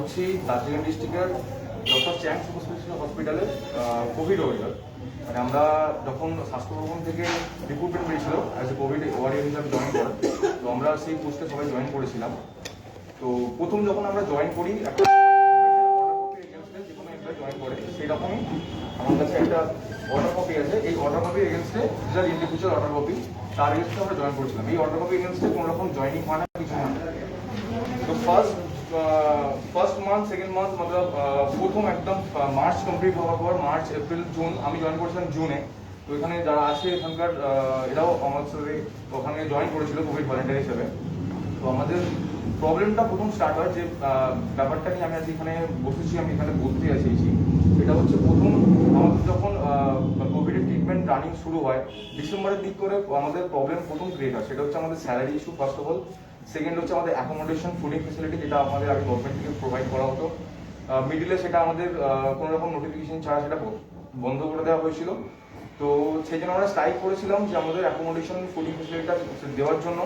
হচ্ছি দার্জিলিং ডিস্ট্রিক্টের ডক্টর চ্যাং super speciality হসপিটালের কোভিড ওয়ারিয়র। মানে আমরা যখন স্বাস্থ্য ভবন থেকে রিক্রুটমেন্ট পেয়েছিল অ্যাজ এ কোভিড ওয়ারিয়র হিসাবে জয়েন করা, তো আমরা সেই পোস্টে সবাই জয়েন করেছিলাম। তো প্রথম যখন আমরা জয়েন করি একটা যে কোনো এমপ্লয় জয়েন করে সেই রকমই আমার কাছে একটা অর্ডার কপি আছে। এই অর্ডার কপির এগেনস্টে যার ইন্ডিভিজুয়াল অর্ডার কপি তার এগেনস্টে আমরা জয়েন করেছিলাম। এই অর্ডার কপি এগেনস্টে কোনো রকম জয়েনিং হয় না, কিছু হয় না। তো ফার্স্ট মান্থ সেকেন্ড মান্থ মতলব প্রথম একদম মার্চ কমপ্লিট হওয়ার পর মার্চ এপ্রিল জুন আমি জয়েন করেছিলাম জুনে। তো এখানে যারা আছে এখানকার এরাও আমার সাথে ওখানে জয়েন করেছিল কোভিড ভলেন্টিয়ার হিসেবে। তো আমাদের প্রবলেমটা প্রথম স্টার্ট হয় যে ব্যাপারটা নিয়ে আমি আজ এখানে বসেছি, আমি এখানে বলতে চাইছি। এটা হচ্ছে প্রথম আমাদের যখন কোভিডের ট্রিটমেন্ট রানিং শুরু হয় ডিসেম্বরের দিক করে আমাদের প্রবলেম প্রথম ক্রিয়েট হয়। সেটা হচ্ছে আমাদের salary issue first of all. Second হচ্ছে আমাদের অ্যাকোমোডেশন ফুডিং ফেসিলিটি, যেটা আমাদের আগে গভর্নমেন্ট থেকে প্রোভাইড করা হতো। মিডিলে সেটা আমাদের কোনো রকম নোটিফিকেশন ছাড়া সেটা বন্ধ করে দেওয়া হয়েছিল। তো সেই জন্য আমরা স্ট্রাইক করেছিলাম যে আমাদের অ্যাকোমোডেশন ফুডিং ফেসিলিটিটা দেওয়ার জন্য।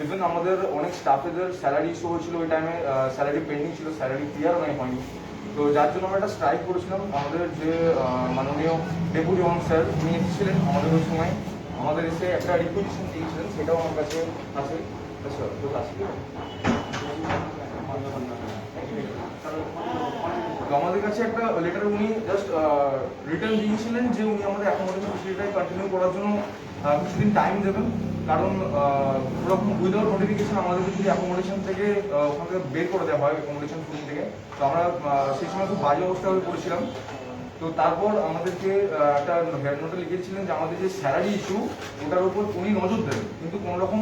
ইভেন আমাদের অনেক স্টাফেদের স্যালারি ইস্যু হয়েছিল ওই টাইমে, স্যালারি পেন্ডিং ছিল, স্যালারি ক্লিয়ার হয়নি। তো যার জন্য আমরা একটা স্ট্রাইক করেছিলাম। আমাদের যে মাননীয় ডেপুটি ওয়ান স্যার উনি এসেছিলেন আমাদের ওই সময়, আমাদের এসে একটা রিকুইজিশন দিয়েছিলেন, সেটাও আমার কাছে আছে। তো আমাদের কাছে একটা লেটার উনি জাস্ট রিটার্ন দিয়েছিলেন যে উনি আমাদের অ্যাকোমোডেশন ফেসিলিটিটাই কন্টিনিউ করার জন্য কিছুদিন টাইম দেবেন। কারণ ওরকম উইদাউট নোটিফিকেশন আমাদের যদি অ্যাকোমোডেশন থেকে ওখান থেকে বের করে দেওয়া হয় অ্যাকোমোডেশন ফুডিং থেকে, তো আমরা সেই সময় খুব বাজে অবস্থা হয়ে পড়েছিলাম। তো তারপর আমাদেরকে একটা হেড নোটে লিখেছিলেন যে আমাদের যে স্যালারি ইস্যু ওটার উপর উনি নজর দেবেন, কিন্তু কোনো রকম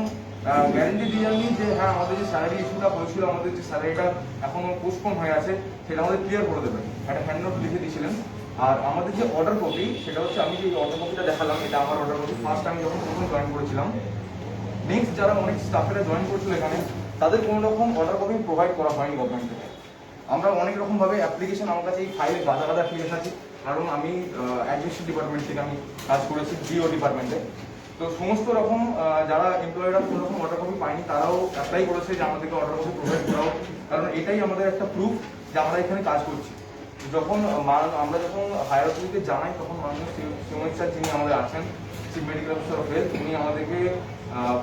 গ্যারেন্টি দিয়ে যাননি যে হ্যাঁ আমাদের যে স্যালারি ইস্যুটা হয়েছিল, আমাদের যে স্যালারিটা এখনো পোস্টপোন হয়ে আছে সেটা আমাদের ক্লিয়ার করে দেবেন, একটা হ্যান্ড নোট লিখে দিয়েছিলেন। আর আমাদের যে অর্ডার কপি সেটা হচ্ছে, আমি যে অর্ডার কপিটা দেখালাম এটা আমার অর্ডার কপি। ফার্স্ট আমি যখন প্রথম জয়েন করেছিলাম, নেক্সট যারা অনেক স্টাফেরা জয়েন করেছিল এখানে তাদের কোনো রকম অর্ডার কপি প্রোভাইড করা হয়নি গভর্নমেন্ট থেকে। আমরা অনেক রকমভাবে অ্যাপ্লিকেশন আমার কাছে এই ফাইলে গাদা গাদা অ্যাপ্লিকেশন আছে, কারণ আমি অ্যাডমিনিস্ট্রেশন ডিপার্টমেন্ট থেকে আমি কাজ করেছি জিও ডিপার্টমেন্টে। তো সমস্ত রকম যারা এমপ্লয়িরা কোনো রকম অর্ডার কপি পায়নি তারাও অ্যাপ্লাই করেছে যে আমাদেরকে অর্ডার কপি প্রোভাইড করাও, কারণ এটাই আমাদের একটা প্রুফ যে আমরা এখানে কাজ করছি। যখন আমরা যখন হায়ার অথরিটিকে জানাই তখন মাননীয় সিএমএইচ স্যার যিনি আমাদের আছেন, chief medical officer of health, উনি আমাদেরকে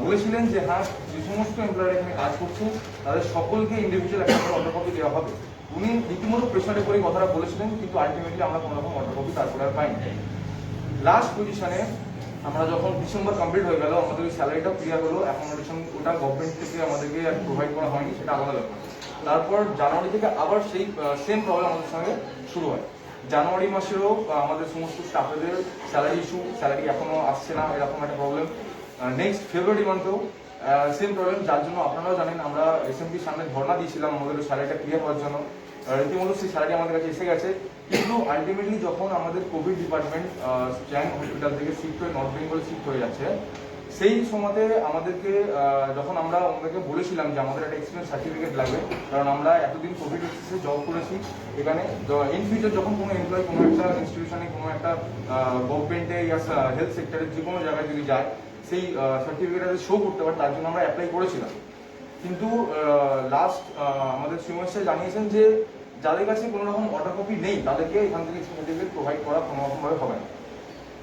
বলেছিলেন যে হ্যাঁ যে সমস্ত এমপ্লয়ার এখানে কাজ করছে তাদের সকলকে ইন্ডিভিজুয়াল একটা অর্ডার কপি দেওয়া হবে। উনি রীতিমতো প্রেশারে করে কথাটা বলেছিলেন, কিন্তু আলটিমেটলি আমরা কোনো রকম অর্ডার কপি তারপরে আর পাইনি। লাস্ট পজিশনে আমরা যখন ডিসেম্বর কমপ্লিট হয়ে গেল, আমাদের ওই স্যালারিটাও ক্লিয়ার হলো, অ্যাকোমোডেশন ওটা গভর্নমেন্ট থেকে আমাদেরকে আর প্রোভাইড করা হয়নি, সেটা আলাদা ব্যাপার। তারপর জানুয়ারি থেকে আবার সেই সেম প্রবলেম আমাদের সঙ্গে শুরু হয়। জানুয়ারি মাসেও আমাদের সমস্ত স্টাফেদের স্যালারি ইস্যু, স্যালারি এখনো আসছে না, এরকম একটা প্রবলেম। নেক্সট ফেব্রুয়ারি মান্থেও সেম প্রবলেম, যার জন্য আপনারাও জানেন আমরা এসএমপির সামনে ধর্ণা দিয়েছিলাম আমাদের স্যালারিটা ক্লিয়ার হওয়ার জন্য। রীতিমতো সেই স্যালারি আমাদের কাছে এসে গেছে, কিন্তু আলটিমেটলি যখন আমাদের কোভিড ডিপার্টমেন্ট চ্যাং হসপিটাল থেকে শিফট হয়ে নর্থ বেঙ্গল শিফট হয়ে যাচ্ছে, সেই সময়তে আমাদেরকে যখন আমরা ওনাদেরকে বলেছিলাম যে আমাদের একটা এক্সপিরিয়েন্স সার্টিফিকেট লাগবে, কারণ আমরা এতদিন কোভিড এক্সিসে জব করেছি এখানে, ইন ফিউচার যখন কোনো এমপ্লয়ি কোনো একটা ইনস্টিটিউশনে, কোনো একটা গভর্নমেন্টে ইয়া হেলথ সেক্টরের যে কোনো জায়গায় যদি যায় সেই সার্টিফিকেটটা শো করতে পারে, তার জন্য আমরা অ্যাপ্লাই করেছিলাম। কিন্তু লাস্ট আমাদের সিএমএস জানিয়েছেন যে যাদের কাছে কোনো রকম অর্ডার কপি নেই তাদেরকে এখান থেকে সার্টিফিকেট প্রোভাইড করা কোনো রকমভাবে হবে না।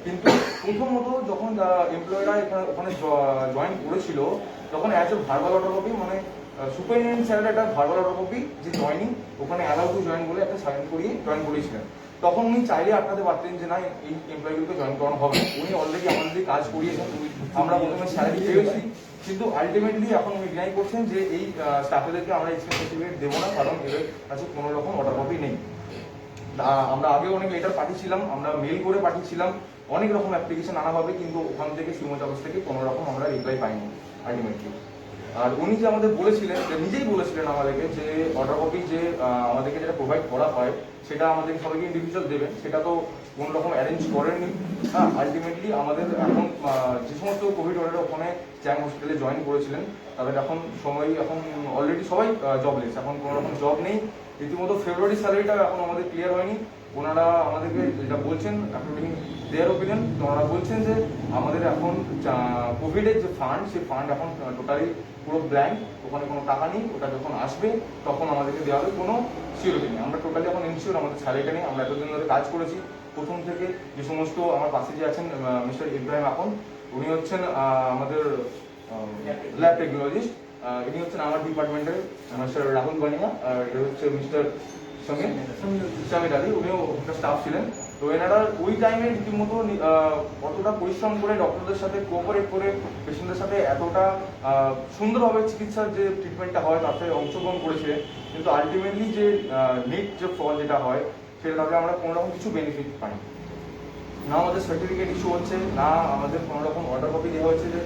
কিন্তু প্রথমত যখন এমপ্লয়িরা ওখানে জয়েন করেছিল তখন as a verbal order copy, মানে সুপারিনটেন্ডেন্ট স্যারের একটা ভার্বাল অর্ডার কপি যে জয়েনিং ওখানে অ্যালাউ টু জয়েন বলে একটা সাইন করিয়ে জয়েন করিয়েছিলেন। তখন উনি চাইলে আটকাতে পারতেন যে না এই এমপ্লয়িগুলোকে জয়েন করানো হবে। উনি অলরেডি আমাদের কাজ করিয়েছেন, আমরা প্রথমে স্যালারি পেয়েছি, কিন্তু আলটিমেটলি এখন উনি ডিনাই করছেন যে এই স্টাফেদেরকে আমরা এক্সপেন্স সার্টিফিকেট দেবো না, কারণ এদের কাছে কোনো রকম অর্ডার কপি নেই। আমরা আগে অনেক লেটার পাঠিয়েছিলাম, আমরা মেল করে পাঠিয়েছিলাম, অনেক রকম অ্যাপ্লিকেশন আনা হবে, কিন্তু ওখান থেকে সিএমওএইচ অফিস থেকে কোনো রকম আমরা রিপ্লাই পাইনি আলটিমেটলি। আর উনি যে আমাদের বলেছিলেন, নিজেই বলেছিলেন আমাদেরকে যে অর্ডার কপি যে আমাদেরকে যেটা প্রোভাইড করা হয় সেটা আমাদের সবাইকে ইন্ডিভিজুয়াল দেবেন, সেটা তো কোনো রকম অ্যারেঞ্জ করেননি। হ্যাঁ, আলটিমেটলি আমাদের এখন যে সমস্ত কোভিড ওয়ার্ডার ওখানে চ্যাং হসপিটালে জয়েন করেছিলেন তাদের এখন অলরেডি সবাই জবলেস, এখন কোনো রকম জব নেই। রীতিমতো ফেব্রুয়ারি স্যালারিটা এখন আমাদের ক্লিয়ার হয়নি। ওনারা আমাদেরকে যেটা বলছেন অ্যাকর্ডিং দেয়ার ওপিনিয়ন ওনারা বলছেন যে আমাদের এখন কোভিডের যে ফান্ড, সেই ফান্ড এখন টোটালি পুরো ব্ল্যাঙ্ক, ওখানে কোনো টাকা নেই, ওটা যখন আসবে তখন আমাদেরকে দেওয়া হবে, কোনো সিওরিটি নেই। আমরা টোটালি এখন ইনশিওর, আমাদের স্যালারিটা নেই। আমরা এতদিন ধরে কাজ করেছি, প্রথম থেকে যে সমস্ত আমার পাশে যে আছেন মিস্টার ইব্রাহিম আকন, উনি হচ্ছেন আমাদের ল্যাব টেকনোলজিস্ট, ইনি হচ্ছেন আমার ডিপার্টমেন্টের মিস্টার রাহুল বানিয়া, আর এ হচ্ছে মিস্টার শামিদ আলী, উনিও একটা স্টাফ ছিলেন। তো এনারা ওই টাইমে রীতিমতো অতটা পরিশ্রম করে ডক্টরদের সাথে কোঅপারেট করে পেশেন্টদের সাথে এতটা সুন্দরভাবে চিকিৎসার যে ট্রিটমেন্টটা হয় তাতে অংশগ্রহণ করেছিলেন, কিন্তু আলটিমেটলি যে নেট যে ফল যেটা হয় সেটাতে আমরা কোনো রকম কিছু বেনিফিট পাই না। আমাদের সার্টিফিকেট ইস্যু হচ্ছে না, আমাদের কোনো রকম অর্ডার কপি দেওয়া হচ্ছে যে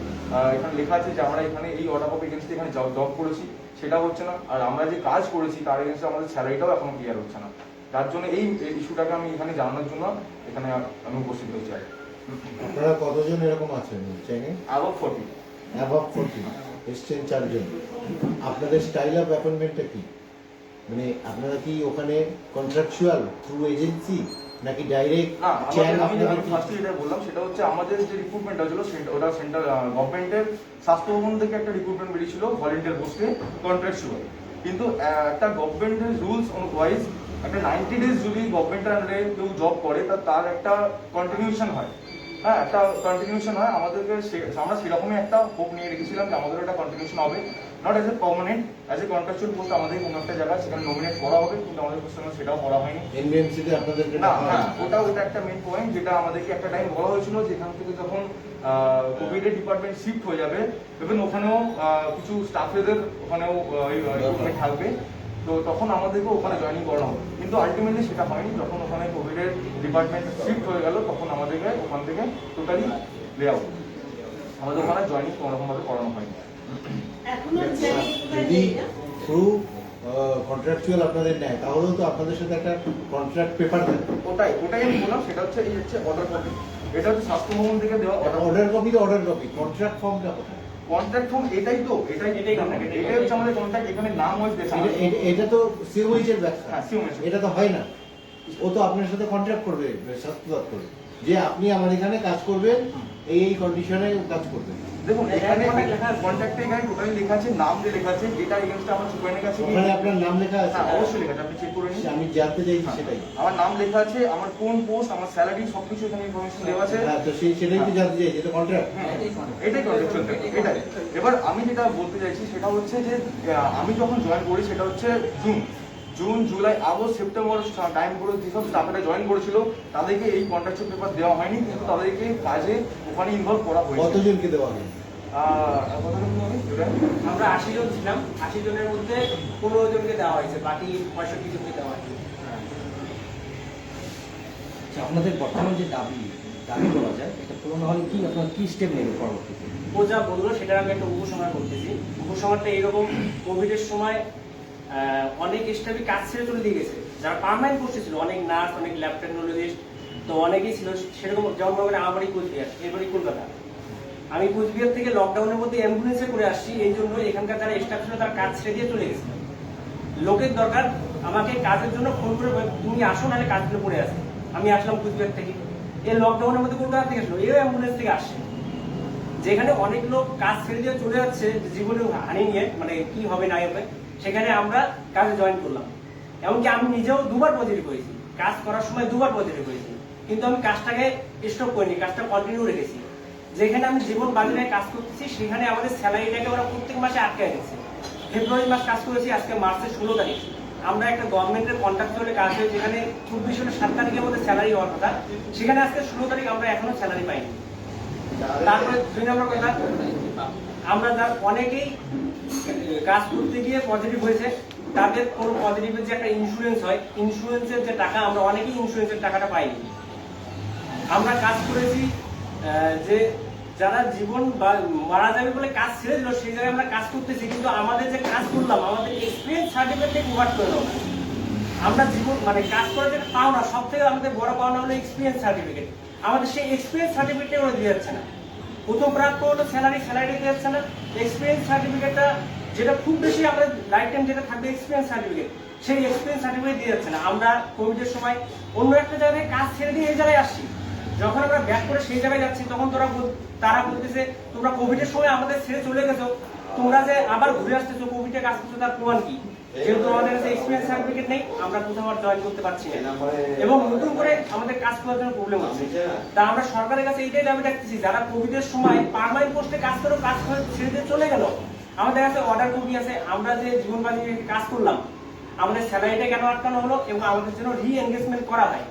এখানে লেখা আছে যে আমরা এখানে এই অর্ডার কপি এগেন্সে এখানে জব করেছি, সেটা হচ্ছে না। আর আমরা যে কাজ করেছি তার এগেন্সে আমাদের স্যালারিটাও এখনো ক্লিয়ার হচ্ছে না। তার জন্য এই ইস্যুটাকে আমি এখানে জানানোর জন্য এখানে আমি উপস্থিত হয়েছি। আপনারা কতজন এরকম আছেন চেনে? অ্যাবাভ 40। অ্যাবাভ 40 এসছেন 4 জন। আপনাদের স্টাইল অফ অ্যাপয়েন্টমেন্টটা কি? মানে আপনারা কি ওখানে কন্ট্রাকচুয়াল থ্রু এজেন্সি নাকি ডাইরেক্ট? না, আমি ফার্স্টে যেটা বললাম সেটা হচ্ছে আমাদের যে রিক্রুটমেন্টটা ছিল ওটা সেন্ট্রাল গভর্নমেন্টের স্বাস্থ্য ভবন থেকে একটা রিক্রুটমেন্ট বেরিয়েছিল ভলেন্টিয়ার পোস্টে কন্ট্রাকচুয়াল, কিন্তু একটা গভর্নমেন্টের রুলস ওয়াইজ একটা 90 ডেজ যদি গভর্নমেন্টের আন্ডারে কেউ জব করে তার একটা কন্টিনিউশন হয়। হ্যাঁ, একটা কন্টিনিউশন হয়। আমাদেরকে আমরা সেরকমই একটা হোপ নিয়ে রেখেছিলাম যে আমাদের একটা কন্টিনিউশন হবে, not as a permanent, as a contractual post আমাদের কোনো একটা জায়গায় সেখানে নমিনেট করা হবে, কিন্তু আমাদের সঙ্গে সেটাও করা হয়নি। এনবিএমসিতে আপনাদেরকে না, হ্যাঁ, ওটা একটা মেইন পয়েন্ট যেটা আমাদেরকে একটা টাইম বলা হয়েছিল যে এখান থেকে যখন কোভিডের ডিপার্টমেন্ট শিফট হয়ে যাবে, ইভেন ওখানেও কিছু স্টাফেদের ওখানেও রিক্রুটমেন্ট থাকবে, তো তখন আমাদেরকে ওখানে জয়েনিং করানো হবে, কিন্তু আলটিমেটলি সেটা হয়নি। যখন ওখানে কোভিডের ডিপার্টমেন্ট শিফট হয়ে গেল তখন আমাদেরকে ওখান থেকে টোটালি লে আউট, আমাদের ওখানে জয়েনিং কোনোরকমভাবে করানো হয়নি। যদি থ্রু কন্ট্রাকচুয়াল আপনাদের নেয় তাহলেও তো আপনাদের সাথে একটা কন্ট্রাক্ট পেপার দেয়। ওটাই আমি বললাম, সেটা হচ্ছে এই হচ্ছে অর্ডার কপি, এটা হচ্ছে স্বাস্থ্য ভবন থেকে দেওয়া অর্ডার কপি তো অর্ডার কপি, কন্ট্রাক্ট ফর্মটা কোথায়? কন্ট্রাক্ট ফর্ম এটাই হচ্ছে আমাদের কন্ট্রাক্ট, এখানে নাম ওয়াইজ দেখা। এটা তো সিওএইচ এর ব্যবসা। হ্যাঁ, সিওএইচ। এটা তো হয় না। ও তো আপনার সাথে কন্ট্রাক্ট করবে স্বাস্থ্য দপ্তর যে আপনি আমার এখানে কাজ করবেন, এই কন্ডিশনে কাজ করবেন। দেখুন এখানে কন্ট্রাক্টে এখানে টোটালি লেখা আছে, নাম যে লেখা আছে, যেটা এগেইনস্ট আমার সুপারিনের কাছে ওখানে আপনার নাম লেখা আছে? হ্যাঁ, অবশ্যই লেখা আছে, আপনি চেক করে নিন। আমি জানতে চাইছি সেটাই। আমার নাম লেখা আছে, আমার কোন পোস্ট, আমার স্যালারি সবকিছু এখানে ইনফরমেশন দেওয়া আছে। হ্যাঁ, তো সেটাই তো জানতে চাইছি, এটা কন্ট্রাক্ট। এটাই কন্ট্রাকচুয়াল, এটাই। এবার আমি যেটা বলতে চাইছি সেটা হচ্ছে যে আমি যখন জয়েন করি সেটা হচ্ছে June, July, August, September time করে যেসব স্টাফেরা জয়েন করেছিল তাদেরকে এই কন্ট্রাকচুয়াল পেপার দেওয়া হয়নি, কিন্তু তাদেরকে কাজে ওখানে ইনভলভ করা হয়েছে। কতজনকে দেওয়া হয়? আমরা 80 জন ছিলাম, 80 জনের মধ্যে 15 জনকে দেওয়া হয়েছে, বাকি 65 জনকে দেওয়া হয়েছে। আপনাদের বর্তমান যে দাবি বলা যায় এটা পূরণ হলে কি আপনারা কি স্টেপ নেবেন পরবর্তীতে? ও যা বললো সেটার আমি একটা উপসংহার করতেছি। উপসংহারটা এইরকম, কোভিডের সময় অনেক স্টাফই কাজ ছেড়ে চলে দিয়ে গেছে, যারা পার্মানেন্ট পোস্টে ছিল, অনেক নার্স, অনেক ল্যাব টেকনোলজিস্ট, তো অনেকেই ছিল সেরকম। যেমন আমারই কোচবিহার, এরপরই কলকাতা। আমি কোচবিহার থেকে লকডাউনের মধ্যে অ্যাম্বুলেন্সে করে আসছি, এই জন্য এখানকার যারা স্টাফ ছিল তারা কাজ ছেড়ে দিয়ে চলে গেছে। লোকের দরকার, আমাকে কাজের জন্য ফোন করে তুমি আসো, নাহলে কাজগুলো পড়ে আছে। আমি আসলাম কোচবিহার থেকে, এই লকডাউনের মধ্যে কলকাতা থেকে আসলো, এও অ্যাম্বুলেন্স থেকে আসছে। যেখানে অনেক লোক কাজ ছেড়ে দিয়ে চলে যাচ্ছে জীবনে হানি নিয়ে, মানে কি হবে না হবে, সেখানে আমরা কাজে জয়েন করলাম। এমনকি আমি নিজেও 2বার পজিটিভ হয়েছি, কাজ করার সময় 2বার পজিটিভ হয়েছি, কিন্তু আমি কাজটাকে স্টপ করিনি, কাজটা কন্টিনিউ রেখেছি। যেখানে আমি জীবন বাজারে কাজ করতেছি সেখানে আমাদের স্যালারিটাকে ওরা প্রত্যেক মাসে আটকায় দিচ্ছে। ফেব্রুয়ারি মাস কাজ করেছি, আজকে মার্চের 16 তারিখ। আমরা একটা গভর্নমেন্টের কন্ট্রাকচুয়ালে কাজ হয়ে যেখানে 24 7 তারিখের মধ্যে স্যালারি হওয়ার কথা, সেখানে আজকে 16 তারিখ আমরা এখনো স্যালারি পাইনি। তারপরে 2 নম্বর কথা, আমরা যার অনেকেই কাজ করতে গিয়ে পজিটিভ হয়েছে, তাদের কোনো পজিটিভের যে একটা ইন্স্যুরেন্স হয়, ইন্স্যুরেন্সের যে টাকা, আমরা অনেকেই ইন্স্যুরেন্সের টাকাটা পাইনি। আমরা কাজ করেছি যে যারা জীবন মারা যাবে বলে কাজ ছেড়ে দিল, সেই জায়গায় আমরা কাজ করতেছি, কিন্তু আমাদের যে কাজ করলাম আমাদের এক্সপিরিয়েন্স সার্টিফিকেট ওয়ার্ড করে দেবো। আমরা জীবন মানে কাজ করে যেটা পাওনা, সব থেকে আমাদের বড় পাওনা হলো এক্সপিরিয়েন্স সার্টিফিকেট। আমাদের সেই এক্সপিরিয়েন্স সার্টিফিকেট ওরা দিয়ে যাচ্ছে না। প্রথম প্রাপ্য হলো স্যালারি দিয়ে যাচ্ছে না। এক্সপিরিয়েন্স সার্টিফিকেটটা যেটা খুব বেশি আমাদের লাইফ টাইম যেটা থাকবে এক্সপিরিয়েন্স সার্টিফিকেট, সেই এক্সপিরিয়েন্স সার্টিফিকেট দিয়ে যাচ্ছে না। আমরা কোভিডের সময় অন্য একটা জায়গায় কাজ ছেড়ে দিয়ে এই জায়গায় আসছি, যখন আমরা ব্যাক করে সেই জায়গায় যাচ্ছি তখন তারা বলতেছে তোমরা কোভিডের সময় আমাদের ছেড়ে চলে গেছো, তোমরা যে আবার ঘুরে আসতেছো কোভিডে কাজ করছো তার প্রমাণ কি? যেহেতু আমাদের কাছে এক্সপিরিয়েন্স সার্টিফিকেট নেই, আমরা কোথাও আর জয়েন করতে পারছি না এবং নতুন করে আমাদের কাজ করার জন্য প্রবলেম হচ্ছে। তা আমরা সরকারের কাছে এইটাই দাবি রাখতেছি, যারা কোভিডের সময় পার্মানেন্ট পোস্টে কাজ করে কাজ করে ছেড়ে দিয়ে চলে গেল, আমাদের কাছে অর্ডার কপি আছে, আমরা যে জীবনবাজি কাজ করলাম আমাদের স্যালারিটা কেন আটকানো হলো এবং আমাদের জন্য রি এনগেজমেন্ট করা হয়।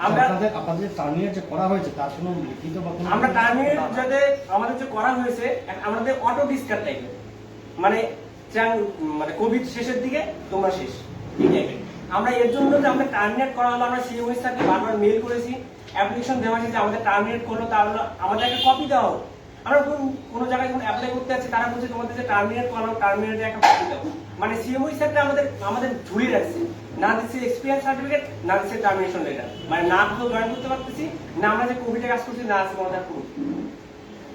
আমরা আপনাদের টার্মিনেট যে করা হয়েছে তার কোনো লিখিত বা কোনো আমরা টার্মিনেট যাতে আমাদের যে করা হয়েছে আমাদের অটো ডিসকার্ড টাইপের, মানে মানে কোভিড শেষের দিকে তোমরা শেষ এই টাইপের। আমরা এর জন্য যে আমাদের টার্মিনেট করা হলো, আমরা সিএমওই স্যারকে বারবার মেল করেছি, অ্যাপ্লিকেশন দেওয়া হয়েছে যে আমাদের টার্মিনেট করলো, তাহলে আমাদের একটা কপি দেওয়া হোক। আমরা কোনো জায়গায় যখন অ্যাপ্লাই করতে যাচ্ছি তারা বলছে তোমাদের যে টার্মিনেট করানো টার্মিনেটের একটা কপি দাও, মানে সিএমওই স্যারটা আমাদের ঝুলিয়ে রাখছে, না দিচ্ছে এক্সপিরিয়েন্স সার্টিফিকেট, না দিচ্ছে টার্মিনেশন লেটার, মানে না কোথাও জয়েন করতে পারতেছি না, আমরা যে কোভিডে কাজ করছি না আছে আমাদের প্রুফ।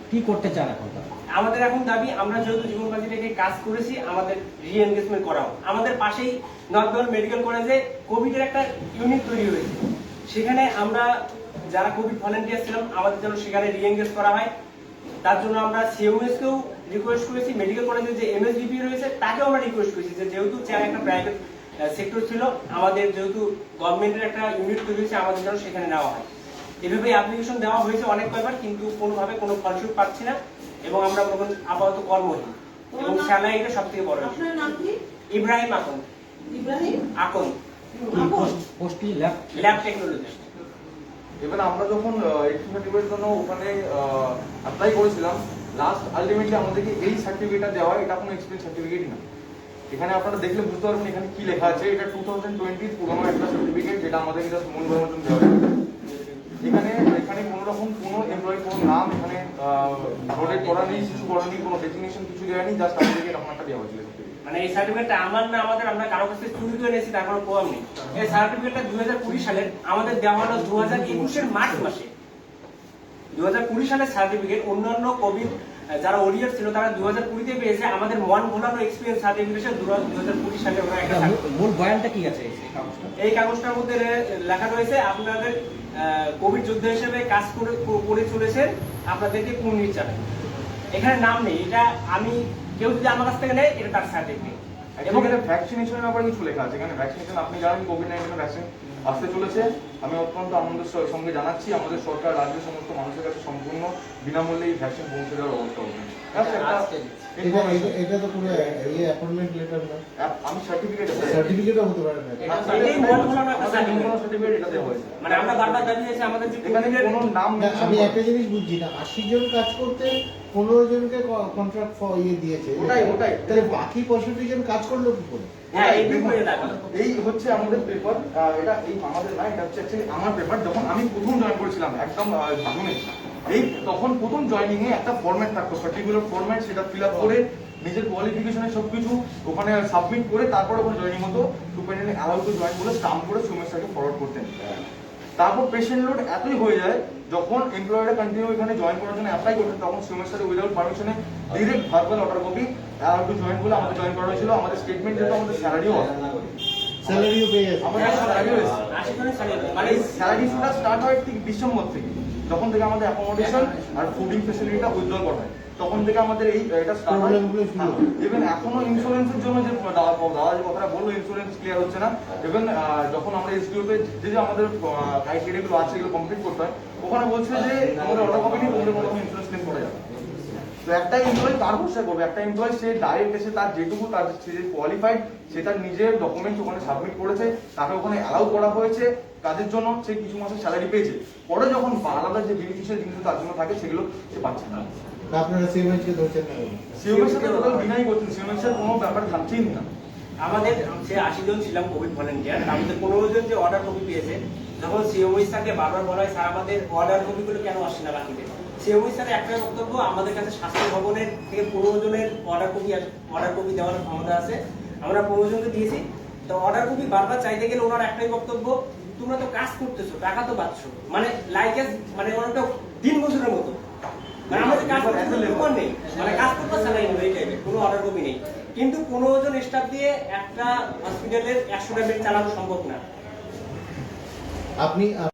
কি করতে চান এখন? আমাদের এখন দাবি, আমরা যেহেতু জীবনবাজি থেকে কাজ করেছি আমাদের রি এনগেজমেন্ট করা হোক। আমাদের পাশেই নর্থবেঙ্গল মেডিকেল কলেজে কোভিডের একটা ইউনিট তৈরি হয়েছে, সেখানে আমরা যারা কোভিড ভলেন্টিয়ার ছিলাম আমাদের জন্য সেখানে রি এনগেজ করা হয়। তার জন্য আমরা সিএমএস কেও রিকোয়েস্ট করেছি, মেডিকেল কলেজে যে এমএসডিপি রয়েছে তাকেও আমরা রিকোয়েস্ট করেছি যে যেহেতু চেয়ার একটা প্রাইভেট সেক্টর ছিল, আমাদের যেহেতু গভর্নমেন্টের একটা ইউনিট তৈরি হয়েছে আমাদের জন্য সেখানে নেওয়া হয়। এভাবে অ্যাপ্লিকেশন দেওয়া হয়েছে অনেক কয়েকবার, কিন্তু কোনোভাবে কোনো ফলস্বরূপ পাচ্ছি না এবং আমরা আপাতত কর্মহীন এবং স্যালারিটা সব থেকে বড়। আপনার নাম কি? ইব্রাহিম আকন। ইব্রাহিম আকন, পোস্ট কি ল্যাব টেকনোলজিস্ট। এবার আমরা যখন এক্সপি সার্টিফিকেটের জন্য ওখানে অ্যাপ্লাই করেছিলাম, লাস্ট আলটিমেটলি আমাদেরকে এই সার্টিফিকেটটা দেওয়া হয়, এটা কোনো এক্সপিরিয়েন্স সার্টিফিকেটই না। এখানে আপনারা দেখলে বুঝতে পারবেন এখানে কি লেখা আছে, এটা 2020 পুরোনো একটা সার্টিফিকেট যেটা আমাদেরকে জাস্ট মন ভরানোর জন্য দেওয়া হয়েছে। এখানে কোনো রকম কোনো এমপ্লয়ি কোনো নাম এখানে নোটেট করা নেই, কিছু করা নেই, কোনো ডেজিগনেশন কিছু দেওয়া নেই, জাস্ট আমাদেরকে এরকম একটা দেওয়া হয়েছিল। মানে এই সার্টিফিকেটটা আমার না আমাদের, আমরা কারো কাছে চুরি করে নিয়েছি তার কোনো প্রমাণ নেই। এই সার্টিফিকেটটা 2020 সালের, আমাদের দেওয়া হলো 2021 মার্চ মাসে। 2020 সালের সার্টিফিকেট অন্যান্য কোভিড যারা ওরিয়ার ছিল তারা 2020 তে পেয়েছে, আমাদের মন ভোলানো এক্সপিরিয়েন্স সার্টিফিকেট 2020 সালে ওরা একটা মূল বয়ানটা কি আছে এই কাগজটা? এই কাগজটার মধ্যে লেখা রয়েছে আপনাদের কোভিড যোদ্ধা হিসেবে কাজ করে চলেছেন, আপনাদেরকে পুনর্নিয়োগ জানাই। এখানে নাম নেই, এটা আমি কেউ যদি আমার কাছ থেকে নেয় এটা তার সার্টিফিকেট। এবং এটা ভ্যাকসিনেশনের ব্যাপারে কিছু লেখা আছে এখানে। ভ্যাকসিনেশন আপনি জানেন কোভিড-19 ভ্যাকসিন আসতে চলেছে। আমি অত্যন্ত আনন্দের সঙ্গে জানাচ্ছি আমাদের সরকার রাজ্যের সমস্ত মানুষের কাছে সম্পূর্ণ বিনামূল্যে এই ভ্যাকসিন পৌঁছে দেওয়ার ব্যবস্থা করবে। এটা তো পুরো এই অ্যাপয়েন্টমেন্ট লেটার না, আমি সার্টিফিকেট সার্টিফিকেটও হতে পারে না। এটাই মন ভোলানো একটা সার্টিফিকেট এটা দেওয়া হয়েছে। মানে আমরা বারবার দাবি হয়েছে আমাদের যে এখানে কোনো নাম না, আমি একটা জিনিস বুঝছি না, 80 জন কাজ করতে 15 জনকে কন্ট্রাক্ট দিয়েছে, ওটাই তাহলে বাকি 65 জন কাজ করলো কি করে? হ্যাঁ এইটুকু করে দাবি। এই হচ্ছে আমাদের পেপার, এটা এই আমাদের না, এটা হচ্ছে অ্যাকচুয়ালি আমার পেপার। যখন আমি প্রথম জয়েন করেছিলাম একদম জুনে, এই তখন প্রথম জয়েনিং এ একটা ফরম্যাট থাকতো, পার্টিকুলার ফরম্যাট, সেটা ফিল আপ করে নিজের কোয়ালিফিকেশনের সবকিছু ওখানে সাবমিট করে তারপরে ওখানে জয়েনিং হতো। সুপারিনটেন্ডেন্ট অ্যালাউ টু জয়েন বলে স্টাম্প করে সুমেশটাকে ফরওয়ার্ড করতেন। তারপর পেশেন্ট লোড এতই হয়ে যায়, যখন এমপ্লয়াররা কন্টিনিউ এখানে জয়েন করার জন্য অ্যাপ্লাই করতেন তখন সুমেশটাকে উইদাউট পারমিশনে direct verbal order copy allow to join বলে আমাদের জয়েন করা হয়েছিল। আমাদের স্টেটমেন্ট যেহেতু আমাদের স্যালারিও স্যালারিও পেয়ে গেছে, আমাদের স্যালারিও এসেছে। 80 জনের salary। মানে এই স্যালারি শুরু স্টার্ট হয় ঠিক ডিসেম্বর থেকে, যখন থেকে আমাদের অ্যাকোমোডেশন আর ফুডিং ফ্যাসিলিটিটা উইথড্র করা হয়, তখন থেকে আমাদের এই এটা স্টার্ট হয়। ইভেন এখনো ইন্স্যুরেন্সের জন্য যে দাদা যে কথাটা বললো, ইন্স্যুরেন্স ক্লিয়ার হচ্ছে না। ইভেন যখন আমরা এসডিওতে যে আমাদের ক্রাইটেরিয়াগুলো আছে এগুলো কমপ্লিট করতে হয়, ওখানে বলছে যে আমাদের অর্ডার কপি নিয়ে তোমাদের কোনো ইন্স্যুরেন্স ক্লেম করা যাবে। তো একটা এমপ্লয়ি কার ভরসা করবে? একটা এমপ্লয়ি সে ডাইরেক্ট এসে তার যেটুকু তার যে কোয়ালিফাইড সে তার নিজের ডকুমেন্টস ওখানে সাবমিট করেছে, তাকে ওখানে অ্যালাউ করা হয়েছে কাজের জন্য, সে কিছু মাসের স্যালারি পেয়েছে। পরে যখন আলাদা যে বেনিফিশিয়াল জিনিস তার জন্য থাকে সেগুলো সে পাচ্ছে না। আপনারা সিএমএইচ কে ধরছেন না? সিওমের সাথে টোটাল ডিনাই করছেন, সিওমের সাথে কোনো ব্যাপার থাকছেই না। আমাদের যে 80 জন ছিলাম কোভিড ভলেন্টিয়ার, তার মধ্যে 15 জন যে অর্ডার কপি পেয়েছে, যখন সিওমই স্যারকে বারবার বলা হয় স্যার আমাদের অর্ডার কপিগুলো কেন আসছে না বাকিতে, সিওমই স্যারের একটাই বক্তব্য, আমাদের কাছে স্বাস্থ্য ভবনের থেকে 15 জনের অর্ডার কপি দেওয়ার ক্ষমতা আছে, আমরা 15 জনকে দিয়েছি। তো অর্ডার কপি বারবার চাইতে গেলে ওনার একটাই বক্তব্য, তোমরা তো কাজ করতেছো, টাকা তো পাচ্ছ, মানে লাইক মানে ওনাটা দিন মজুরের মতো, মানে আমাদের কাজ করতে লেবার নেই, মানে কাজ করতে স্যালারি নেই, এই টাইপের কোনো অর্ডার কপি নেই। কিন্তু 15 জন স্টাফ দিয়ে একটা হসপিটালের 100টা বেড চালানো সম্ভব না। আপনি